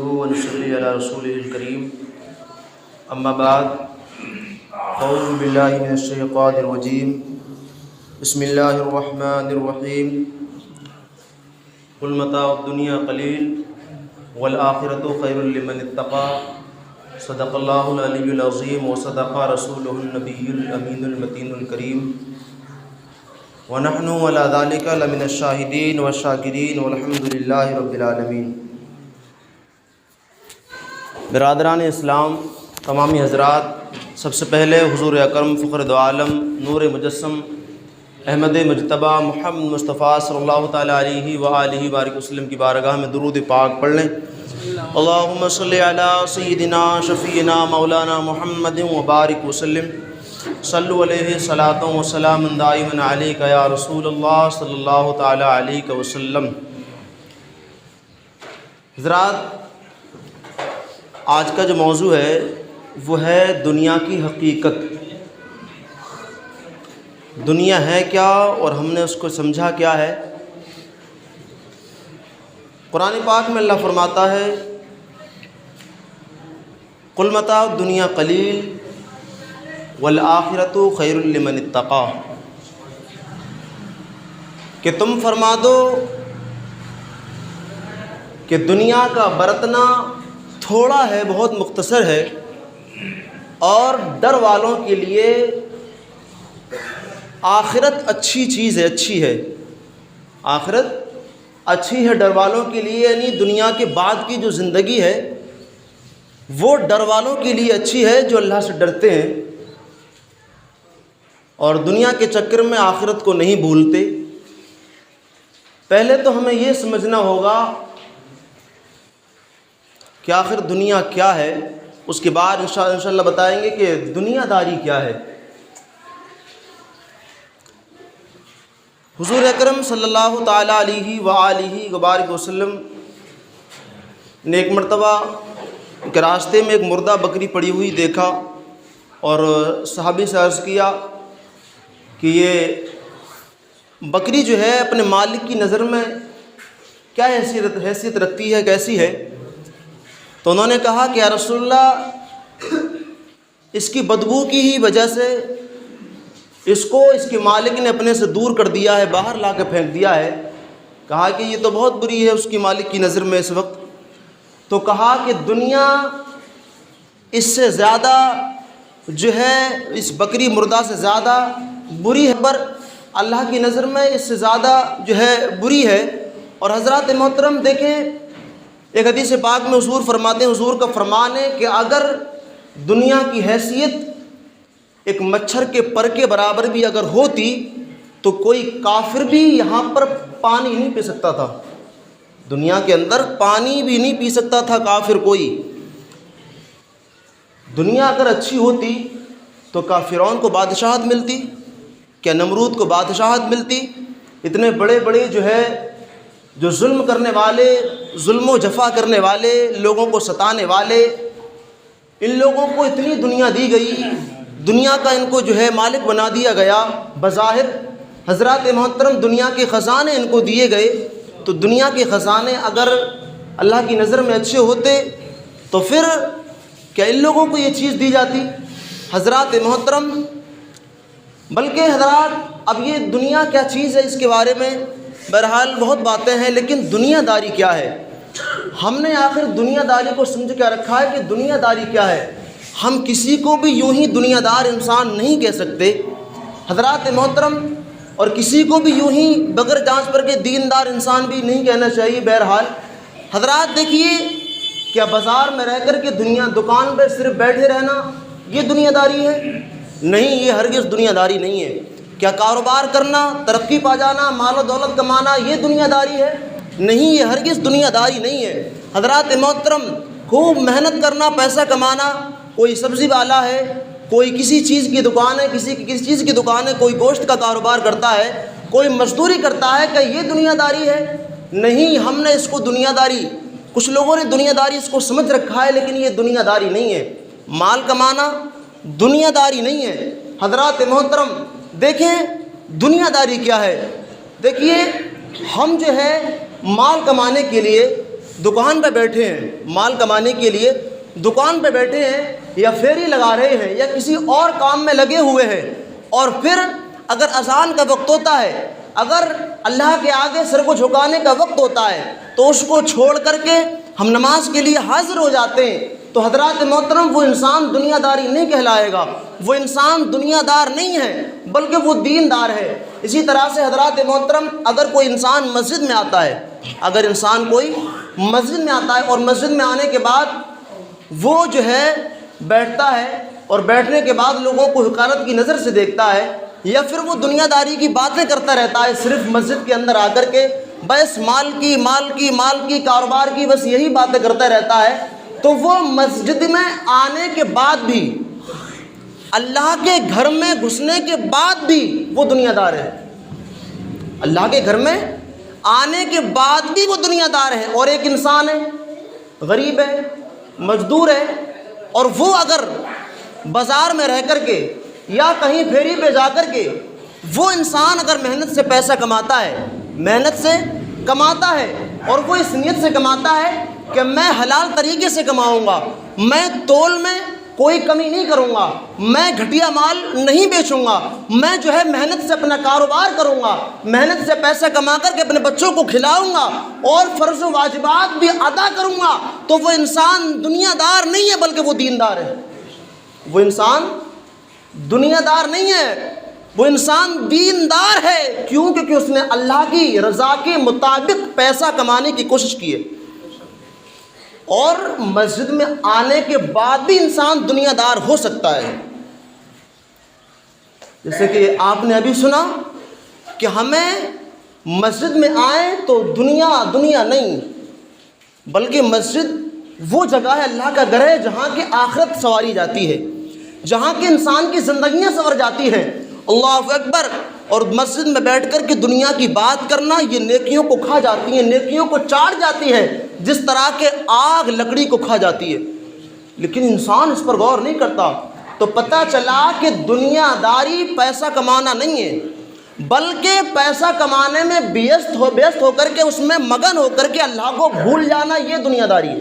ونصلي على رسوله الكريم اما بعد اعوذ باللہ من الشیطان الرجیم بسم اللہ الرحمن الرحیم قل متاع الدنیا قلیل والآخرۃ خیر لمن اتقى صدق اللہ العلی العظیم وصدق رسولہ النبی الامین المتین الکریم ونحن علی ذلک لمن الشاہدین والشاکرین والحمد للہ رب العالمین۔ برادران اسلام، تمامی حضرات، سب سے پہلے حضور اکرم فخر دو عالم نور مجسم احمد مجتبیٰ محمد مصطفیٰ صلی اللہ تعالیٰ علیہ وآلہ وبارک وسلم کی بارگاہ میں درود پاک پڑھ لیں۔ اللہم صلی علی سیدنا شفیعنا مولانا محمد وبارک وسلم، صلو علیہ صلاۃ و سلام دائما علیک یا رسول اللہ صلی اللہ تعالیٰ علیہ وسلم۔ حضرات، آج کا جو موضوع ہے وہ ہے دنیا کی حقیقت۔ دنیا ہے کیا اور ہم نے اس کو سمجھا کیا ہے؟ قرآن پاک میں اللہ فرماتا ہے قل متاع الدنیا قلیل والآخرۃ خیر لمن اتقى، کہ تم فرما دو کہ دنیا کا برتنا تھوڑا ہے، بہت مختصر ہے، اور ڈر والوں کے لیے آخرت اچھی چیز ہے، اچھی ہے، آخرت اچھی ہے ڈر والوں کے لیے، یعنی دنیا کے بعد کی جو زندگی ہے وہ ڈر والوں کے لیے اچھی ہے جو اللہ سے ڈرتے ہیں اور دنیا کے چکر میں آخرت کو نہیں بھولتے۔ پہلے تو ہمیں یہ سمجھنا ہوگا کہ آخر دنیا کیا ہے، اس کے بعد انشاءاللہ بتائیں گے کہ دنیا داری کیا ہے۔ حضور اکرم صلی اللہ تعالیٰ علیہ وآلہ وبارک وسلم نے ایک مرتبہ کہ راستے میں ایک مردہ بکری پڑی ہوئی دیکھا اور صحابی سے عرض کیا کہ یہ بکری جو ہے اپنے مالک کی نظر میں کیا حیثیت رکھتی ہے، کیسی ہے؟ تو انہوں نے کہا کہ یا رسول اللہ، اس کی بدبو کی ہی وجہ سے اس کو اس کے مالک نے اپنے سے دور کر دیا ہے، باہر لا کے پھینک دیا ہے۔ کہا کہ یہ تو بہت بری ہے اس کی مالک کی نظر میں اس وقت۔ تو کہا کہ دنیا اس سے زیادہ جو ہے، اس بکری مردہ سے زیادہ بری ہے، پر اللہ کی نظر میں اس سے زیادہ جو ہے بری ہے۔ اور حضرات محترم دیکھیں، ایک حدیث پاک میں حضور فرماتے ہیں، حضور کا فرمان ہے کہ اگر دنیا کی حیثیت ایک مچھر کے پر کے برابر بھی اگر ہوتی تو کوئی کافر بھی یہاں پر پانی نہیں پی سکتا تھا، دنیا کے اندر پانی بھی نہیں پی سکتا تھا کافر کوئی۔ دنیا اگر اچھی ہوتی تو کیا فرعون کو بادشاہت ملتی؟ کیا نمرود کو بادشاہت ملتی؟ اتنے بڑے بڑے جو ہے جو ظلم کرنے والے، ظلم و جفا کرنے والے، لوگوں کو ستانے والے، ان لوگوں کو اتنی دنیا دی گئی، دنیا کا ان کو جو ہے مالک بنا دیا گیا۔ بظاہر حضرات محترم دنیا کے خزانے ان کو دیے گئے، تو دنیا کے خزانے اگر اللہ کی نظر میں اچھے ہوتے تو پھر کیا ان لوگوں کو یہ چیز دی جاتی؟ حضرات محترم، بلکہ حضرات اب یہ دنیا کیا چیز ہے اس کے بارے میں بہرحال بہت باتیں ہیں، لیکن دنیا داری کیا ہے؟ ہم نے آخر دنیا داری کو سمجھ کیا رکھا ہے کہ دنیا داری کیا ہے؟ ہم کسی کو بھی یوں ہی دنیا دار انسان نہیں کہہ سکتے حضرات محترم، اور کسی کو بھی یوں ہی بغیر جانچ پر کے دیندار انسان بھی نہیں کہنا چاہیے۔ بہرحال حضرات دیکھیے، کیا بازار میں رہ کر کے دکان پہ صرف بیٹھے رہنا یہ دنیا داری ہے؟ نہیں، یہ ہرگز دنیا داری نہیں ہے۔ کیا کاروبار کرنا، ترقی پا جانا، مال و دولت کمانا یہ دنیا داری ہے؟ نہیں، یہ ہرگز دنیا داری نہیں ہے۔ حضرات محترم، خوب محنت کرنا، پیسہ کمانا، کوئی سبزی والا ہے، کوئی کسی چیز کی دکان ہے، کسی چیز کی دکان ہے، کوئی گوشت کا کاروبار کرتا ہے، کوئی مزدوری کرتا ہے، کہ یہ دنیا داری ہے؟ نہیں، ہم نے اس کو دنیا داری، کچھ لوگوں نے دنیا داری اس کو سمجھ رکھا ہے، لیکن یہ دنیا داری نہیں ہے۔ مال کمانا دنیا داری نہیں ہے۔ حضرات محترم دیکھیں دنیا داری کیا ہے۔ دیکھیے، ہم جو ہے مال کمانے کے لیے دکان پہ بیٹھے ہیں مال کمانے کے لیے، دکان پہ بیٹھے ہیں یا پھیری لگا رہے ہیں یا کسی اور کام میں لگے ہوئے ہیں، اور پھر اگر اذان کا وقت ہوتا ہے، اگر اللہ کے آگے سر کو جھکانے کا وقت ہوتا ہے تو اس کو چھوڑ کر کے ہم نماز کے لیے حاضر ہو جاتے ہیں، تو حضرات محترم وہ انسان دنیا داری نہیں کہلائے گا، وہ انسان دنیا دار نہیں ہے بلکہ وہ دین دار ہے۔ اسی طرح سے حضرات محترم اگر کوئی انسان مسجد میں آتا ہے، اگر انسان کوئی مسجد میں آتا ہے اور مسجد میں آنے کے بعد وہ جو ہے بیٹھتا ہے اور بیٹھنے کے بعد لوگوں کو حقارت کی نظر سے دیکھتا ہے، یا پھر وہ دنیا داری کی باتیں کرتا رہتا ہے صرف مسجد کے اندر آ کر کے، بس مال کی کاروبار کی بس یہی باتیں کرتا رہتا ہے، تو وہ مسجد میں آنے کے بعد بھی، اللہ کے گھر میں گھسنے کے بعد بھی وہ دنیا دار ہے۔ اللہ کے گھر میں آنے کے بعد بھی وہ دنیا دار ہے۔ اور ایک انسان ہے، غریب ہے، مزدور ہے، اور وہ اگر بازار میں رہ کر کے یا کہیں پھیری پہ جا کر کے وہ انسان اگر محنت سے پیسہ کماتا ہے، محنت سے کماتا ہے، اور وہ اس نیت سے کماتا ہے کہ میں حلال طریقے سے کماؤں گا، میں تول میں کوئی کمی نہیں کروں گا، میں گھٹیا مال نہیں بیچوں گا، میں جو ہے محنت سے اپنا کاروبار کروں گا، محنت سے پیسہ کما کر کے اپنے بچوں کو کھلاؤں گا اور فرض و واجبات بھی ادا کروں گا، تو وہ انسان دنیا دار نہیں ہے بلکہ وہ دیندار ہے۔ وہ انسان دنیا دار نہیں ہے، وہ انسان دیندار ہے۔ کیوں؟ کیونکہ اس نے اللہ کی رضا کے مطابق پیسہ کمانے کی کوشش کی ہے۔ اور مسجد میں آنے کے بعد بھی انسان دنیا دار ہو سکتا ہے۔ جیسے کہ آپ نے ابھی سنا کہ ہمیں مسجد میں آئیں تو دنیا نہیں، بلکہ مسجد وہ جگہ ہے، اللہ کا گھر ہے، جہاں کی آخرت سنواری جاتی ہے، جہاں کے انسان کی زندگیاں سنور جاتی ہیں۔ اللہ اکبر۔ اور مسجد میں بیٹھ کر کے دنیا کی بات کرنا یہ نیکیوں کو کھا جاتی ہے، نیکیوں کو چاٹ جاتی ہے، جس طرح کہ آگ لکڑی کو کھا جاتی ہے، لیکن انسان اس پر غور نہیں کرتا۔ تو پتہ چلا کہ دنیا داری پیسہ کمانا نہیں ہے، بلکہ پیسہ کمانے میں بیست ہو کر کے اس میں مگن ہو کر کے اللہ کو بھول جانا، یہ دنیا داری ہے۔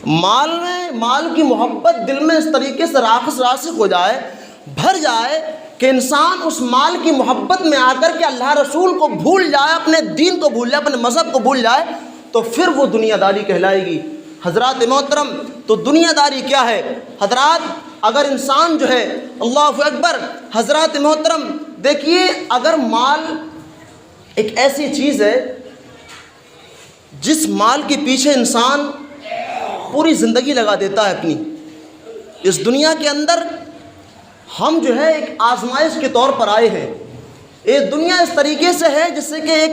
مال کی محبت دل میں اس طریقے سے راسخ ہو جائے، بھر جائے کہ انسان اس مال کی محبت میں آ کر کے اللہ رسول کو بھول جائے، اپنے دین کو بھول جائے، اپنے مذہب کو بھول جائے، تو پھر وہ دنیا داری کہلائے گی۔ حضرات محترم، تو دنیا داری کیا ہے؟ حضرات اگر انسان جو ہے، اللہ اکبر، حضرات محترم دیکھیے، اگر مال ایک ایسی چیز ہے جس مال کے پیچھے انسان پوری زندگی لگا دیتا ہے اپنی، اس دنیا کے اندر ہم جو ہے ایک آزمائش کے طور پر آئے ہیں۔ یہ دنیا اس طریقے سے ہے جیسے کہ ایک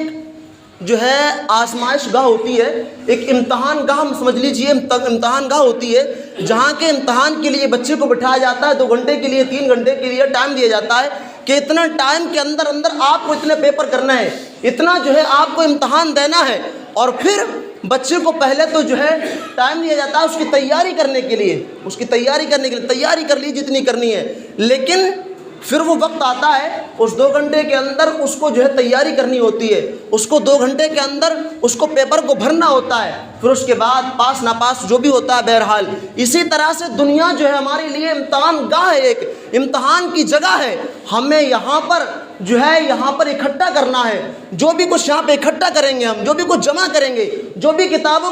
جو ہے آزمائش گاہ ہوتی ہے، ایک امتحان گاہ سمجھ لیجئے، امتحان گاہ ہوتی ہے جہاں کے امتحان کے لیے بچے کو بٹھایا جاتا ہے، 2 گھنٹے کے لیے 3 گھنٹے کے لیے ٹائم دیا جاتا ہے کہ اتنا ٹائم کے اندر آپ کو اتنے پیپر کرنا ہے، اتنا جو ہے آپ کو امتحان دینا ہے، اور پھر بچے کو پہلے تو جو ہے ٹائم دیا جاتا ہے اس کی تیاری کرنے کے لیے، تیاری کر لی جتنی کرنی ہے، لیکن پھر وہ وقت آتا ہے اس 2 گھنٹے کے اندر اس کو جو ہے تیاری کرنی ہوتی ہے، اس کو 2 گھنٹے کے اندر اس کو پیپر کو بھرنا ہوتا ہے، پھر اس کے بعد پاس ناپاس جو بھی ہوتا ہے بہرحال۔ اسی طرح سے دنیا جو ہے ہمارے لیے امتحان گاہ ہے، ایک امتحان کی جگہ ہے، ہمیں یہاں پر جو ہے اکٹھا کرنا ہے، جو بھی کچھ یہاں پہ اکٹھا کریں گے ہم، جو بھی کچھ جمع کریں گے، جو بھی کتاب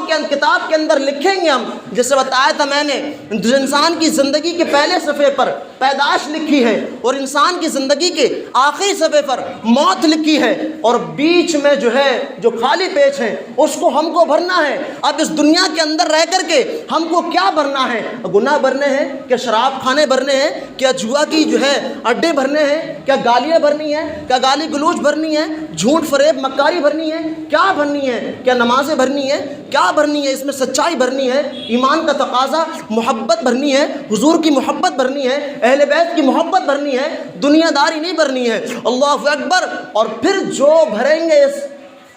کے اندر لکھیں گے ہم، جیسے بتایا تھا میں نے، انسان کی زندگی کے پہلے صفحے پر پیدائش لکھی ہے اور انسان کی زندگی کے آخری صفحے پر موت لکھی ہے، اور بیچ میں جو ہے جو خالی پیج ہے اس کو ہم کو بھرنا ہے۔ اب اس دنیا کے اندر رہ کر کے ہم کو کیا بھرنا ہے؟ گناہ بھرنے ہیں، کیا شراب خانے بھرنے ہیں، کیا جوا کی جو ہے اڈے بھرنے ہیں، کیا گالیاں بھرنی ہیں، کیا گالی گلوچ بھرنی ہے، جھوٹ فریب مکاری بھرنی ہے، کیا بھرنی ہے؟ کیا نمازیں بھرنی ہے، کیا بھرنی ہے؟ اس میں سچائی بھرنی ہے، ایمان کا تقاضا، محبت بھرنی ہے، حضور کی محبت بھرنی ہے، اہل بیت کی محبت بھرنی ہے، دنیا داری نہیں بھرنی ہے۔ اللہ اکبر۔ اور پھر جو بھریں گے اس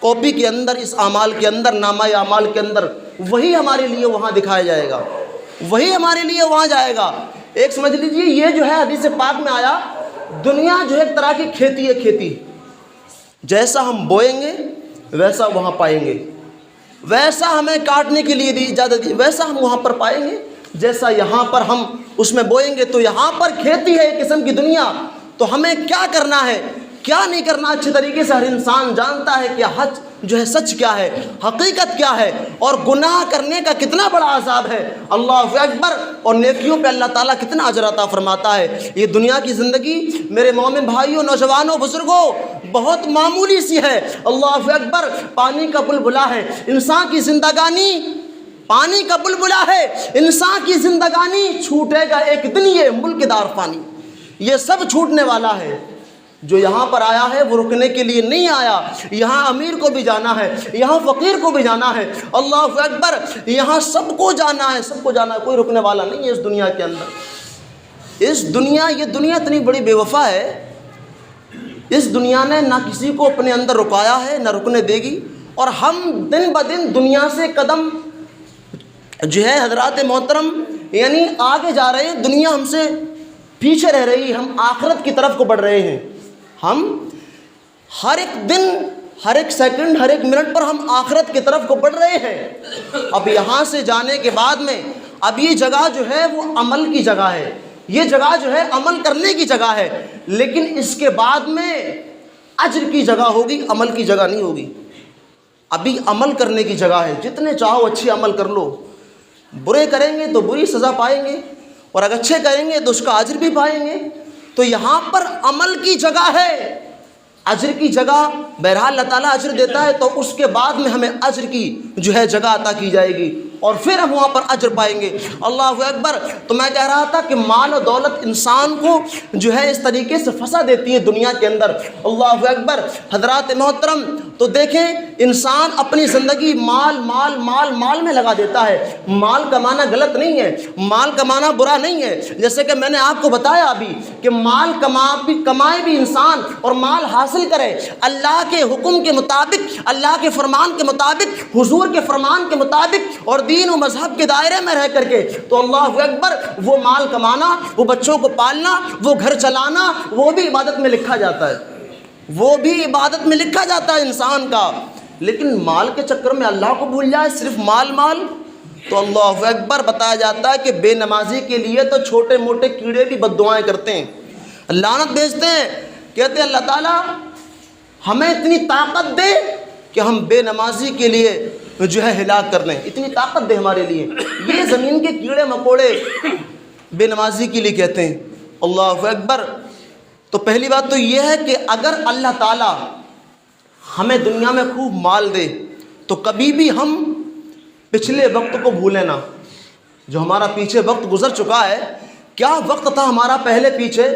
کاپی کے اندر، اس اعمال کے اندر، نامہ اعمال کے اندر، وہی ہمارے لیے وہاں دکھایا جائے گا، وہی ہمارے لیے وہاں جائے گا۔ ایک سمجھ لیجیے، یہ جو ہے حدیث پاک میں آیا، دنیا جو ہے ایک طرح کی کھیتی ہے، کھیتی جیسا ہم بوئیں گے ویسا وہاں پائیں گے۔ ویسا ہمیں کاٹنے کے لیے دی اجازت دی، ویسا ہم وہاں پر پائیں گے جیسا یہاں پر ہم اس میں بوئیں گے۔ تو یہاں پر کھیتی ہے ایک قسم کی دنیا، تو ہمیں کیا کرنا ہے کیا نہیں کرنا اچھے طریقے سے ہر انسان جانتا ہے کہ حج جو ہے سچ کیا ہے، حقیقت کیا ہے، اور گناہ کرنے کا کتنا بڑا عذاب ہے، اللہ اکبر، اور نیکیوں پہ اللہ تعالیٰ کتنا اجر عطا فرماتا ہے۔ یہ دنیا کی زندگی میرے مومن بھائیوں، نوجوانوں، بزرگوں، بہت معمولی سی ہے، اللہ اکبر، پانی کا بلبلا ہے انسان کی زندگانی، پانی کا بلبلا ہے انسان کی زندگانی، چھوٹے گا ایک دن یہ ملک دار پانی، یہ سب چھوٹنے والا ہے۔ جو یہاں پر آیا ہے وہ رکنے کے لیے نہیں آیا، یہاں امیر کو بھی جانا ہے، یہاں فقیر کو بھی جانا ہے، اللہ اکبر، یہاں سب کو جانا ہے، سب کو جانا ہے، کوئی رکنے والا نہیں ہے اس دنیا کے اندر۔ یہ دنیا اتنی بڑی بے وفا ہے، اس دنیا نے نہ کسی کو اپنے اندر رکایا ہے نہ رکنے دے گی، اور ہم دن بدن دنیا سے قدم جو ہے حضرات محترم یعنی آگے جا رہے ہیں، دنیا ہم سے پیچھے رہ رہی، ہم آخرت کی طرف کو بڑھ رہے ہیں۔ ہم ہر ایک دن، ہر ایک سیکنڈ، ہر ایک منٹ پر ہم آخرت کی طرف کو بڑھ رہے ہیں۔ اب یہاں سے جانے کے بعد میں اب یہ جگہ جو ہے وہ عمل کی جگہ ہے، یہ جگہ جو ہے عمل کرنے کی جگہ ہے، لیکن اس کے بعد میں اجر کی جگہ ہوگی، عمل کی جگہ نہیں ہوگی۔ ابھی عمل کرنے کی جگہ ہے، جتنے چاہو اچھے عمل کر لو، برے کریں گے تو بری سزا پائیں گے، اور اگر اچھے کریں گے تو اس کا اجر بھی پائیں گے۔ تو یہاں پر عمل کی جگہ ہے، اجر کی جگہ، بہرحال اللہ تعالیٰ اجر دیتا ہے تو اس کے بعد میں ہمیں اجر کی جو ہے جگہ عطا کی جائے گی، اور پھر ہم وہاں پر اجر پائیں گے، اللہ اکبر۔ تو میں کہہ رہا تھا کہ مال و دولت انسان کو جو ہے اس طریقے سے پھنسا دیتی ہے دنیا کے اندر، اللہ اکبر۔ حضرات محترم، تو دیکھیں انسان اپنی زندگی مال مال مال مال میں لگا دیتا ہے۔ مال کمانا غلط نہیں ہے، مال کمانا برا نہیں ہے، جیسے کہ میں نے آپ کو بتایا ابھی کہ مال کمائے بھی انسان اور مال حاصل کرے اللہ کے حکم کے مطابق، اللہ کے فرمان کے مطابق، حضور کے فرمان کے مطابق اور دین و مذہب کے دائرے میں رہ کر کے، تو اللہ اکبر، وہ مال کمانا، وہ بچوں کو پالنا، وہ گھر چلانا، وہ بھی عبادت میں لکھا جاتا ہے، وہ بھی عبادت میں لکھا جاتا ہے انسان کا۔ لیکن مال کے چکر میں اللہ کو بھول جائے، صرف مال مال، تو اللہ اکبر، بتایا جاتا ہے کہ بے نمازی کے لیے تو چھوٹے موٹے کیڑے بھی بد دعائیں کرتے ہیں، لعنت بھیجتے ہیں، کہتے ہیں اللہ تعالیٰ ہمیں اتنی طاقت دے کہ ہم بے نمازی کے لیے جو ہے ہلاک کر دیں، اتنی طاقت دے ہمارے لیے۔ یہ زمین کے کیڑے مکوڑے بے نمازی کے لیے کہتے ہیں، اللہ اکبر۔ تو پہلی بات تو یہ ہے کہ اگر اللہ تعالیٰ ہمیں دنیا میں خوب مال دے تو کبھی بھی ہم پچھلے وقت کو بھولیں نہ، جو ہمارا پیچھے وقت گزر چکا ہے، کیا وقت تھا ہمارا پہلے پیچھے،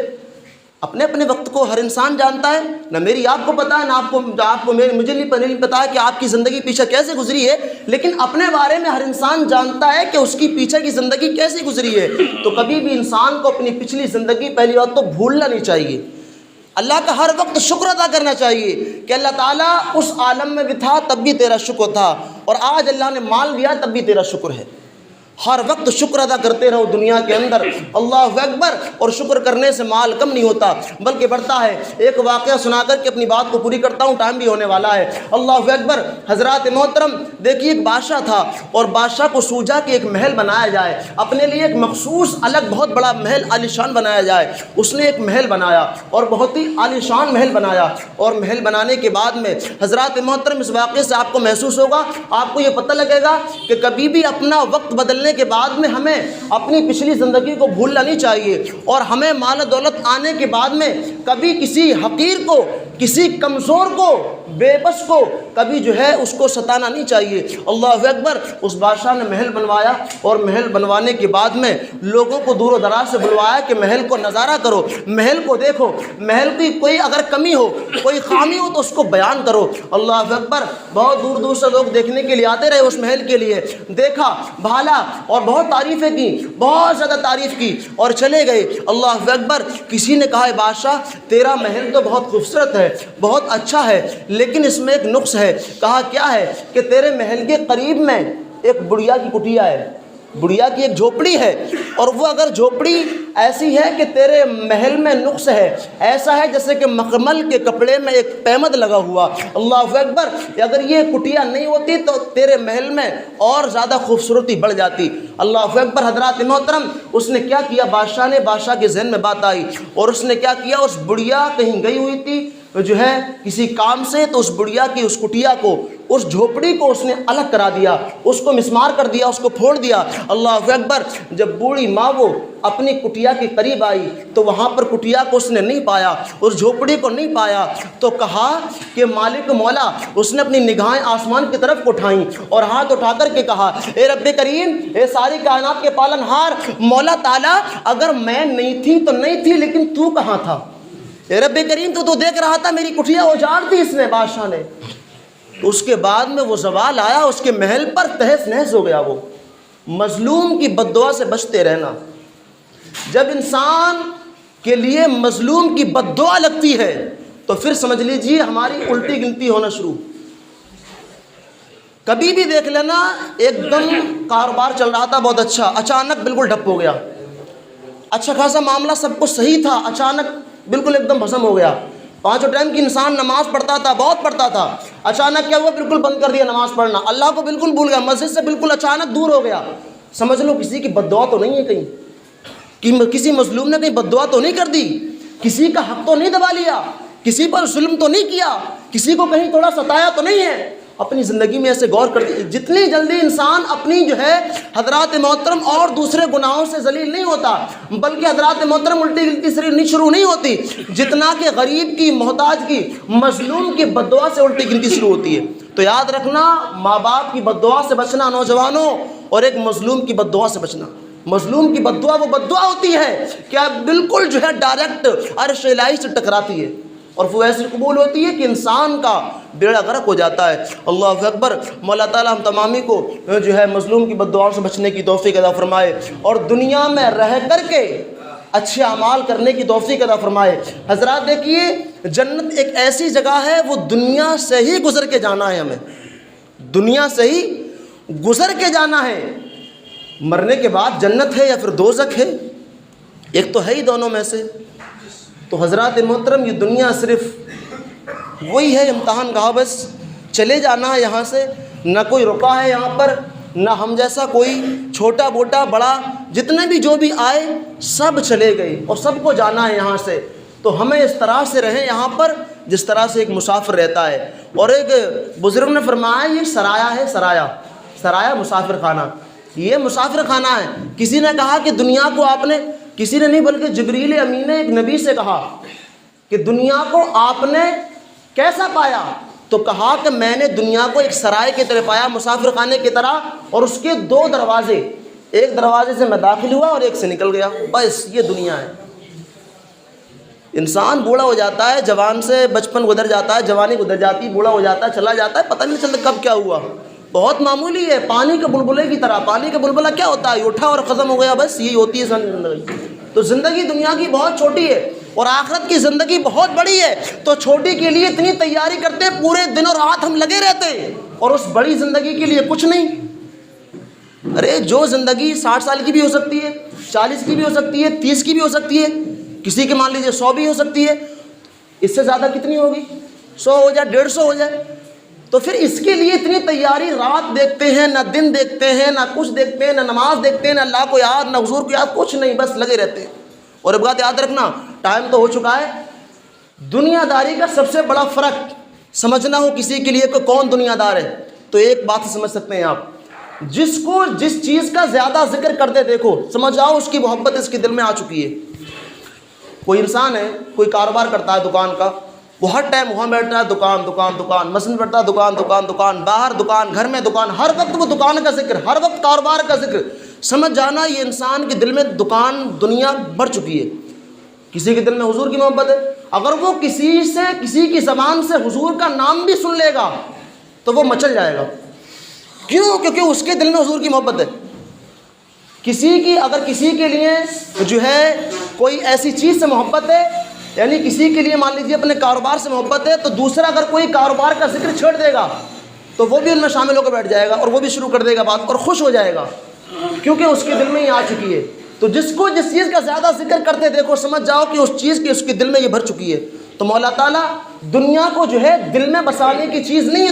اپنے اپنے وقت کو ہر انسان جانتا ہے، نہ میری آپ کو پتہ ہے، نہ آپ کو مجھے نہیں پتا ہے کہ آپ کی زندگی پیچھے کیسے گزری ہے، لیکن اپنے بارے میں ہر انسان جانتا ہے کہ اس کی پیچھے کی زندگی کیسے گزری ہے۔ تو کبھی بھی انسان کو اپنی پچھلی زندگی پہلی بات تو بھولنا نہیں چاہیے، اللہ کا ہر وقت شکر ادا کرنا چاہیے کہ اللہ تعالیٰ اس عالم میں بھی تھا تب بھی تیرا شکر تھا، اور آج اللہ نے مال دیا تب بھی تیرا شکر ہے۔ ہر وقت شکر ادا کرتے رہو دنیا کے اندر، اللہ اکبر، اور شکر کرنے سے مال کم نہیں ہوتا بلکہ بڑھتا ہے۔ ایک واقعہ سنا کر کے اپنی بات کو پوری کرتا ہوں، ٹائم بھی ہونے والا ہے، اللہ اکبر۔ حضرات محترم، دیکھیے ایک بادشاہ تھا، اور بادشاہ کو سوجا کہ ایک محل بنایا جائے، اپنے لیے ایک مخصوص الگ بہت بڑا محل عالیشان بنایا جائے۔ اس نے ایک محل بنایا اور بہت ہی عالیشان محل بنایا، اور محل بنانے کے بعد میں حضرات محترم اس واقعے سے آپ کو محسوس ہوگا، آپ کو یہ پتہ لگے گا کہ کبھی بھی اپنا وقت بدلنے کے بعد میں ہمیں اپنی پچھلی زندگی کو بھولنا نہیں چاہیے، اور ہمیں مال و دولت آنے کے بعد میں کبھی کسی حقیر کو، کسی کمزور کو، بے بس کو کبھی جو ہے اس کو ستانا نہیں چاہیے، اللہ اکبر۔ اس بادشاہ نے محل بنوایا، اور محل بنوانے کے بعد میں لوگوں کو دور و دراز سے بلوایا کہ محل کو نظارہ کرو، محل کو دیکھو، محل کی کوئی اگر کمی ہو، کوئی خامی ہو تو اس کو بیان کرو، اللہ اکبر۔ بہت دور دور سے لوگ دیکھنے کے لیے آتے رہے اس محل کے لیے، دیکھا بھالا اور بہت تعریفیں کی، بہت زیادہ تعریف کی اور چلے گئے، اللہ اکبر۔ کسی نے کہا بادشاہ تیرا محل تو بہت خوبصورت ہے، بہت اچھا ہے، لیکن اس میں ایک نقص ہے۔ کہا کیا ہے؟ کہ تیرے محل کے قریب میں ایک بڑھیا کی کٹیا ہے، بڑھیا کی ایک جھوپڑی ہے، اور وہ اگر جھوپڑی ایسی ہے کہ تیرے محل میں نقص ہے، ایسا ہے جیسے کہ مخمل کے کپڑے میں ایک پیمد لگا ہوا۔ اللہ اکبر، اگر یہ کٹیا نہیں ہوتی تو تیرے محل میں اور زیادہ خوبصورتی بڑھ جاتی۔ اللہ اکبر۔ حضرات محترم، اس نے کیا کیا، بادشاہ کے ذہن میں بات آئی اور اس نے کیا کیا، اس بڑھیا کہیں گئی ہوئی تھی جو ہے کسی کام سے، تو اس بڑھیا کی اس کٹیا کو، اس جھوپڑی کو اس نے الگ کرا دیا، اس کو مسمار کر دیا، اس کو پھوڑ دیا۔ اللہ اکبر۔ جب بوڑھی ماں وہ اپنی کٹیا کے قریب آئی تو وہاں پر کٹیا کو اس نے نہیں پایا، اس جھوپڑی کو نہیں پایا، تو کہا کہ مالک مولا، اس نے اپنی نگاہیں آسمان کی طرف اٹھائیں اور ہاتھ اٹھا کر کے کہا، اے رب کریم، اے ساری کائنات کے پالن ہار مولا تعالیٰ، اگر میں نہیں تھی تو نہیں تھی، لیکن تو کہاں تھا؟ اے رب کریم، تو دیکھ رہا تھا، میری کٹیا اجاڑ دی اس نے، بادشاہ نے۔ تو اس کے بعد میں وہ زوال آیا، اس کے محل پر تہس نہس ہو گیا۔ وہ مظلوم کی بد دعا سے بچتے رہنا۔ جب انسان کے لیے مظلوم کی بد دعا لگتی ہے تو پھر سمجھ لیجیے ہماری الٹی گنتی ہونا شروع۔ کبھی بھی دیکھ لینا، ایک دم کاروبار چل رہا تھا بہت اچھا، اچانک بالکل ڈھپ ہو گیا۔ اچھا خاصا معاملہ سب کچھ صحیح تھا، اچانک بالکل ایک دم بھسم ہو گیا۔ 5 ٹائم کی انسان نماز پڑھتا تھا، بہت پڑھتا تھا، اچانک کیا ہوا، بالکل بند کر دیا نماز پڑھنا، اللہ کو بالکل بھول گیا، مسجد سے بالکل اچانک دور ہو گیا۔ سمجھ لو کسی کی بد دعا تو نہیں ہے کہیں، کہ کسی مظلوم نے کہیں بد دعا تو نہیں کر دی، کسی کا حق تو نہیں دبا لیا، کسی پر ظلم تو نہیں کیا، کسی کو کہیں تھوڑا ستایا تو نہیں ہے۔ اپنی زندگی میں ایسے غور کر دی، جتنی جلدی انسان اپنی جو ہے حضرات محترم اور دوسرے گناہوں سے ذلیل نہیں ہوتا، بلکہ حضرات محترم الٹی گنتی شروع نہیں ہوتی جتنا کہ غریب کی، محتاج کی، مظلوم کی بد دعا سے الٹی گنتی شروع ہوتی ہے۔ تو یاد رکھنا، ماں باپ کی بد دعا سے بچنا نوجوانوں، اور ایک مظلوم کی بد دعا سے بچنا۔ مظلوم کی بد دعا وہ بد دعا ہوتی ہے کہ بالکل جو ہے ڈائریکٹ عرش الہی سے ٹکراتی ہے، اور وہ ایسی قبول ہوتی ہے کہ انسان کا بیڑا غرق ہو جاتا ہے۔ اللہ اکبر۔ مولا تعالیٰ ہم تمامی کو جو ہے مظلوم کی بد دعاؤں سے بچنے کی توفیق عطا فرمائے، اور دنیا میں رہ کر کے اچھے اعمال کرنے کی توفیق عطا فرمائے۔ حضرات دیکھیے، جنت ایک ایسی جگہ ہے، وہ دنیا سے ہی گزر کے جانا ہے، ہمیں دنیا سے ہی گزر کے جانا ہے۔ مرنے کے بعد جنت ہے یا پھر دوزخ ہے، ایک تو ہے ہی دونوں میں سے۔ تو حضرات محترم، یہ دنیا صرف وہی ہے امتحان گاہ، بس چلے جانا ہے یہاں سے، نہ کوئی رکا ہے یہاں پر، نہ ہم جیسا کوئی چھوٹا موٹا بڑا، جتنے بھی جو بھی آئے سب چلے گئے اور سب کو جانا ہے یہاں سے۔ تو ہمیں اس طرح سے رہیں یہاں پر جس طرح سے ایک مسافر رہتا ہے۔ اور ایک بزرگ نے فرمایا، یہ سرایا ہے، سرایا مسافر خانہ، یہ مسافر خانہ ہے۔ کسی نے کہا کہ دنیا کو آپ نے، کسی نے نہیں بلکہ جبریل امین نے ایک نبی سے کہا کہ دنیا کو آپ نے کیسا پایا؟ تو کہا کہ میں نے دنیا کو ایک سرائے کی طرح پایا، مسافر خانے کی طرح، اور اس کے 2 دروازے، ایک دروازے سے میں داخل ہوا اور ایک سے نکل گیا، بس یہ دنیا ہے۔ انسان بوڑھا ہو جاتا ہے، جوان سے بچپن گزر جاتا ہے، جوانی گزر جاتی ہے، بوڑھا ہو جاتا ہے، چلا جاتا ہے، پتہ نہیں چلتا کب کیا ہوا، بہت معمولی ہے، پانی کے بلبلے کی طرح۔ پانی کا بلبلہ کیا ہوتا ہے، اٹھا اور ختم ہو گیا، بس یہی ہوتی ہے زندگی۔ تو زندگی دنیا کی بہت چھوٹی ہے اور آخرت کی زندگی بہت بڑی ہے، تو چھوٹی کے لیے اتنی تیاری کرتے، پورے دن اور رات ہم لگے رہتے، اور اس بڑی زندگی کے لیے کچھ نہیں۔ ارے جو زندگی 60 سال کی بھی ہو سکتی ہے، 40 کی بھی ہو سکتی ہے، 30 کی بھی ہو سکتی ہے، کسی کی مان لیجیے 100 بھی ہو سکتی ہے، اس سے زیادہ کتنی ہوگی؟ 100 ہو جائے، 150 ہو جائے۔ تو پھر اس کے لیے اتنی تیاری، رات دیکھتے ہیں، نہ دن دیکھتے ہیں، نہ کچھ دیکھتے ہیں، نہ نماز دیکھتے ہیں، نہ اللہ کو یاد، نہ حضور کو یاد، کچھ نہیں، بس لگے رہتے ہیں۔ اور ایک بات یاد رکھنا، ٹائم تو ہو چکا ہے، دنیا داری کا سب سے بڑا فرق سمجھنا ہو کسی کے لیے کہ کون دنیا دار ہے، تو ایک بات سمجھ سکتے ہیں آپ، جس کو جس چیز کا زیادہ ذکر کرتے دیکھو، سمجھ جاؤ اس کی محبت اس کے دل میں آ چکی ہے۔ کوئی انسان ہے، کوئی کاروبار کرتا ہے دکان کا، وہ ہر ٹائم وہاں بیٹھتا ہے، دکان دکان دکان، مسجد بیٹھتا ہے، دکان دکان دکان، باہر دکان، گھر میں دکان، ہر وقت وہ دکان کا ذکر، ہر وقت کاروبار کا ذکر، سمجھ جانا یہ انسان کے دل میں دکان دنیا بڑھ چکی ہے۔ کسی کے دل میں حضور کی محبت ہے، اگر وہ کسی کی زبان سے حضور کا نام بھی سن لے گا تو وہ مچل جائے گا۔ کیوں؟ کیونکہ اس کے دل میں حضور کی محبت ہے۔ اگر کسی کے لیے جو ہے کوئی ایسی چیز سے محبت ہے، یعنی کسی کے لیے مان لیجیے اپنے کاروبار سے محبت ہے، تو دوسرا اگر کوئی کاروبار کا ذکر چھیڑ دے گا تو وہ بھی ان میں شامل ہو کر بیٹھ جائے گا، اور وہ بھی شروع کر دے گا بات، اور خوش ہو جائے گا، کیونکہ اس کے دل میں ہی آ چکی ہے۔ تو جس کو جس چیز کا زیادہ ذکر کرتے دیکھو سمجھ جاؤ کہ اس چیز کی اس کے دل میں یہ بھر چکی ہے۔ تو مولا تعالیٰ دنیا کو جو ہے دل میں بسانے کی چیز نہیں ہے،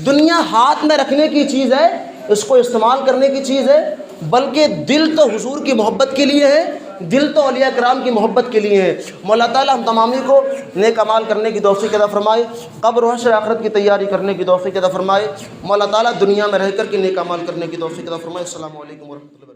دنیا ہاتھ میں رکھنے کی چیز ہے، اس کو استعمال کرنے کی چیز ہے، بلکہ دل تو حضور کی محبت کے لیے ہے، دل تو اولیاء کرام کی محبت کے لیے ہے۔ مولا تعالیٰ ہم تمامی کو نیک اعمال کرنے کی توفیق عطا فرمائے، قبر و حشر آخرت کی تیاری کرنے کی توفیق عطا فرمائے۔ مولا تعالیٰ دنیا میں رہ کر کے نیک اعمال کرنے کی توفیق عطا فرمائے۔ السلام علیکم ورحمۃ اللہ۔